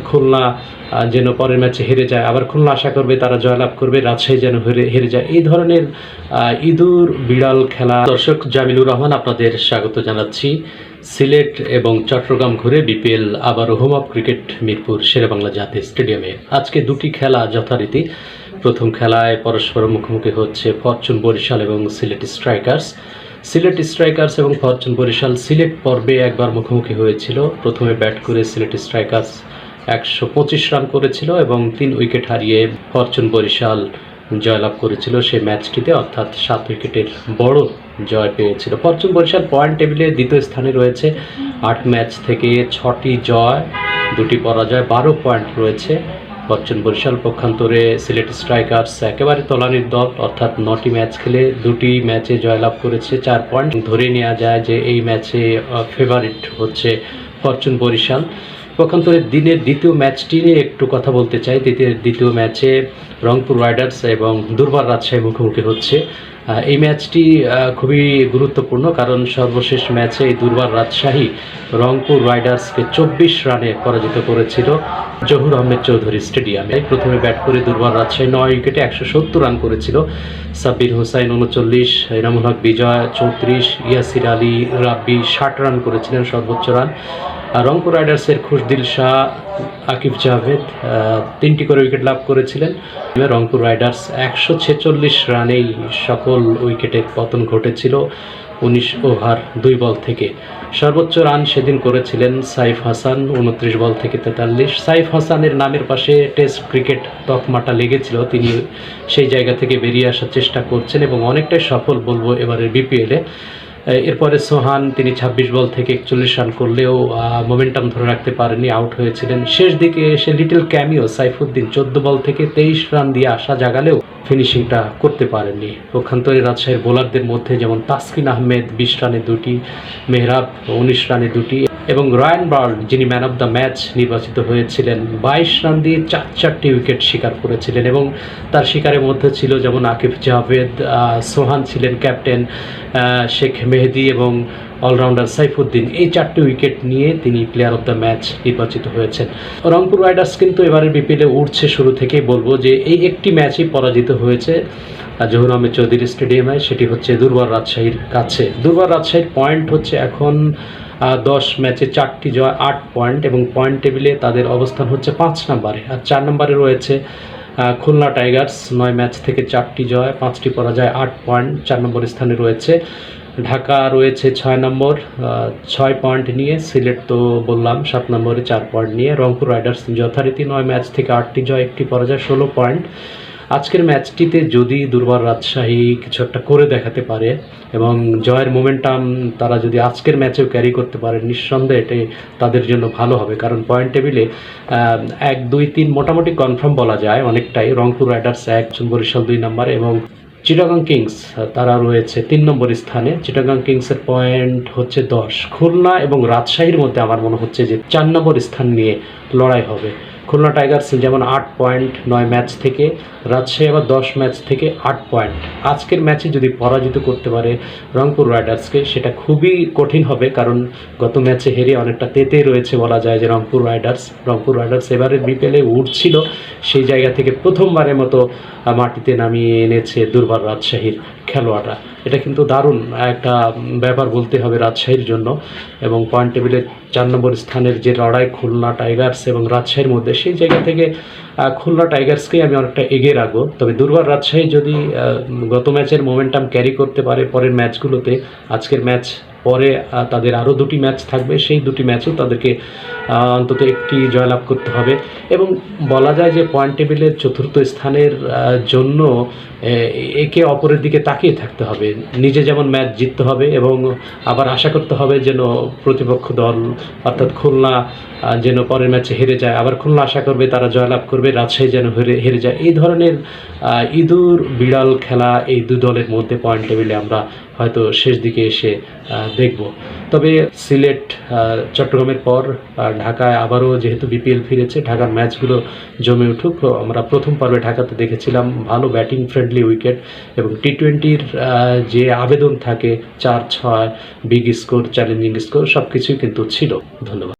খুলনা যেন পরের ম্যাচে হেরে যায়, আবার খুলনা আশা করবে তারা জয়লাভ করবে, রাজশাহী যেন হেরে যায়, এই ধরনের ইঁদুর বিড়াল খেলা। দর্শক, জামিলুর রহমান আপনাদের স্বাগত জানাচ্ছি। সিলেট এবং চট্টগ্রাম ঘুরে বিপিএল আবারও home of cricket Mirpur Sher-e-Bangla জাতীয় স্টেডিয়ামে। আজকে দুটি খেলা যথারীতি। প্রথম খেলায় পরস্পর মুখোমুখি হচ্ছে ফরচুন বরিশাল এবং সিলেট স্ট্রাইকার্স এবং ফরচুন বরিশাল সিলেট পর্বে একবার মুখোমুখি হয়েছিল। প্রথমে ব্যাট করে সিলেট স্ট্রাইকার্স 125 রান করেছিল এবং 3 উইকেট হারিয়ে ফরচুন বরিশাল জয়লাভ করেছিল সেই ম্যাচটিতে, অর্থাৎ 7 উইকেটের বড় জয় পেয়েছিল। ফরচুন বরিশাল পয়েন্ট টেবিলে দ্বিতীয় স্থানে রয়েছে। 8 ম্যাচ থেকে 6টি জয়, 2টি পরাজয়, 12 পয়েন্ট রয়েছে। ফরচুন বরিশাল পক্ষান্তরে সিলেট স্ট্রাইকার্স একেবারে তলানির দল, অর্থাৎ 9টি ম্যাচ খেলে 2টি ম্যাচে জয়লাভ করেছে, 4 পয়েন্ট। ধরে নেওয়া যায় যে এই ম্যাচে ফেভারিট হচ্ছে ফরচুন বরিশাল। পক্ষান্তরে দিনের দ্বিতীয় ম্যাচটি নিয়ে একটু কথা বলতে চাই। দ্বিতীয় ম্যাচে রংপুর রাইডার্স এবং দুর্বার রাজশাহী মুখোমুখি হচ্ছে। এই ম্যাচটি খুবই গুরুত্বপূর্ণ, কারণ সর্বশেষ ম্যাচে এই দুর্বার রাজশাহী রংপুর রাইডার্সকে 24 রানে পরাজিত করেছিল জহুর আহমেদ চৌধুরী স্টেডিয়ামে। প্রথমে ব্যাট করে দুর্বার রাজশাহী 9 উইকেটে 170 রান করেছিল। সাব্বির হোসাইন 39, এনামুল হক বিজয় 34, ইয়াসির আলী রাব্বি 60 রান করেছিলেন সর্বোচ্চ রান। রংপুর রাইডার্সের খুশদিল শাহ, আকিব জাভেদ 3টি করে উইকেট লাভ করেছিলেন। রংপুর রাইডার্স 146 রানেই সকল উইকেটের পতন ঘটেছিল 19 ওভার 2 বল থেকে। সর্বোচ্চ রান সেদিন করেছিলেন সাইফ হাসান 29 বল থেকে 43। সাইফ হাসানের নামের পাশে টেস্ট ক্রিকেট তকমাটা লেগেছিল, তিনি সেই জায়গা থেকে বেরিয়ে আসার চেষ্টা করছেন এবং অনেকটাই সফল বলবো এবারের বিপিএলে। এরপরে সোহান, তিনি 26 বল থেকে 41 রান করলেও মোমেন্টাম ধরে রাখতে পারেনি, আউট হয়েছিলেন। শেষ দিকে এসে লিটল ক্যামিও সাইফুদ্দিন 14 বল থেকে 23 রান দিয়ে আশা জাগালেও ফিনিশিংটা করতে পারেননি। পক্ষান্তরে রাজশাহীর বোলারদের মধ্যে যেমন তাসকিন আহমেদ 20 রানে 2টি, মেহরাব 19 রানে 2টি এবং রায়ান বার্ন, যিনি ম্যান অফ দ্য ম্যাচ নির্বাচিত হয়েছিলেন, 22 রান দিয়ে 4টি উইকেট শিকার করেছিলেন। এবং তার শিকারের মধ্যে ছিল যেমন আকিব জাভেদ, সোহান ছিলেন ক্যাপ্টেন, শেখ মেহেদি এবং অলরাউন্ডার সাইফুদ্দিন। এই 4টি উইকেট নিয়ে তিনি প্লেয়ার অফ দ্য ম্যাচ নির্বাচিত হয়েছেন। রংপুর রাইডার্স কিন্তু এবারের বিপিএলে উঠছে শুরু থেকেই বলবো যে এই একটি ম্যাচই পরাজিত হয়েছে জহুর আহমেদ চৌধুরী স্টেডিয়ামে, সেটি হচ্ছে দুর্বার রাজশাহীর কাছে। দুর্বার রাজশাহীর পয়েন্ট হচ্ছে এখন 10 ম্যাচে 4টি জয়, 8 পয়েন্ট এবং পয়েন্ট টেবিলে তাদের অবস্থান হচ্ছে 5 নম্বরে। আর 4 নম্বরে রয়েছে খুলনা টাইগার্স, 9 ম্যাচ থেকে 4টি জয়, 5টি পরাজয়, 8 পয়েন্ট, 4 নম্বর স্থানে রয়েছে। ঢাকা রয়েছে 6 নম্বর, 6 পয়েন্ট নিয়ে। সিলেট তো বললাম 7 নম্বরে 4 পয়েন্ট নিয়ে। রংপুর রাইডার্স যথারীতি 9 ম্যাচ থেকে 8টি জয়, 1টি পরাজয়, 16 পয়েন্ট। আজকের ম্যাচটিতে যদি দুর্বার রাজশাহী কিছু একটা করে দেখাতে পারে এবং জয়ের মোমেন্টাম তারা যদি আজকের ম্যাচেও ক্যারি করতে পারে, নিঃসন্দেহে এটাই তাদের জন্য ভালো হবে, কারণ পয়েন্ট টেবিলে 1, 2, 3 মোটামুটি কনফার্ম বলা যায় অনেকটাই। রংপুর রাইডার্স 1, বরিশাল 2 নম্বরে এবং চিটাগাং কিংস তারা রয়েছে 3 নম্বর স্থানে। চিটাগাং কিংসের পয়েন্ট হচ্ছে 10। খুলনা এবং রাজশাহীর মধ্যে আমার মনে হচ্ছে যে 4 নম্বর স্থান নিয়ে লড়াই হবে। খুলনা টাইগার্স যেমন 8 পয়েন্ট 9 ম্যাচ থেকে, রাজশাহী আবার 10 ম্যাচ থেকে 8 পয়েন্ট। আজকের ম্যাচে যদি পরাজিত করতে পারে রংপুর রাইডার্সকে, সেটা খুবই কঠিন হবে, কারণ গত ম্যাচে হেরে অনেকটা তেতে রয়েছে বলা যায় যে রংপুর রাইডার্স এবারের বিপিএলে উঠছিল, সেই জায়গা থেকে প্রথমবারের মতো মাটিতে নামিয়ে এনেছে দুর্বার রাজশাহীর খেলোয়াড়রা। এটা কিন্তু দারুণ একটা ব্যাপার বলতে হবে রাজশাহীর জন্য। এবং পয়েন্ট টেবিলের 4 নম্বর স্থানের যে লড়াই খুলনা টাইগার্স এবং রাজশাহীর মধ্যে, সেই জায়গা থেকে খুলনা টাইগার্সকেই আমি অনেকটা এগিয়ে রাখবো। তবে দুর্বার রাজশাহী যদি গত ম্যাচের মোমেন্টাম ক্যারি করতে পারে পরের ম্যাচগুলোতে, আজকের ম্যাচ পরে তাদের আরও 2টি ম্যাচ থাকবে, সেই 2টি ম্যাচেও তাদেরকে অন্তত একটি জয়লাভ করতে হবে। এবং বলা যায় যে পয়েন্ট টেবিলের 4র্থ স্থানের জন্য একে অপরের দিকে তাকিয়ে থাকতে হবে। নিজে যেমন ম্যাচ জিততে হবে এবং আবার আশা করতে হবে যেন প্রতিপক্ষ দল অর্থাৎ খুলনা যেন পরের ম্যাচে হেরে যায়, আবার খুলনা আশা করবে তারা জয়লাভ করবে, রাজশাহী যেন হেরে যায়। এই ধরনের ইঁদুর বিড়াল খেলা এই 2 দলের মধ্যে পয়েন্ট টেবিলে আমরা হয়তো শেষ দিকে এসে দেখব। তবে সিলেট চট্টগ্রামের পর ঢাকায় আবারও যেহেতু বিপিএল ফিরেছে, ঢাকার ম্যাচগুলো জমে উঠুক। আমরা প্রথম পর্বে ঢাকাতে দেখেছিলাম ভালো ব্যাটিং ফ্রেন্ডলি উইকেট এবং টি20-র যে আবেদন থাকে 4-6 বিগ স্কোর, চ্যালেঞ্জিং স্কোর, সব কিছুই কিন্তু ছিল। ধন্যবাদ।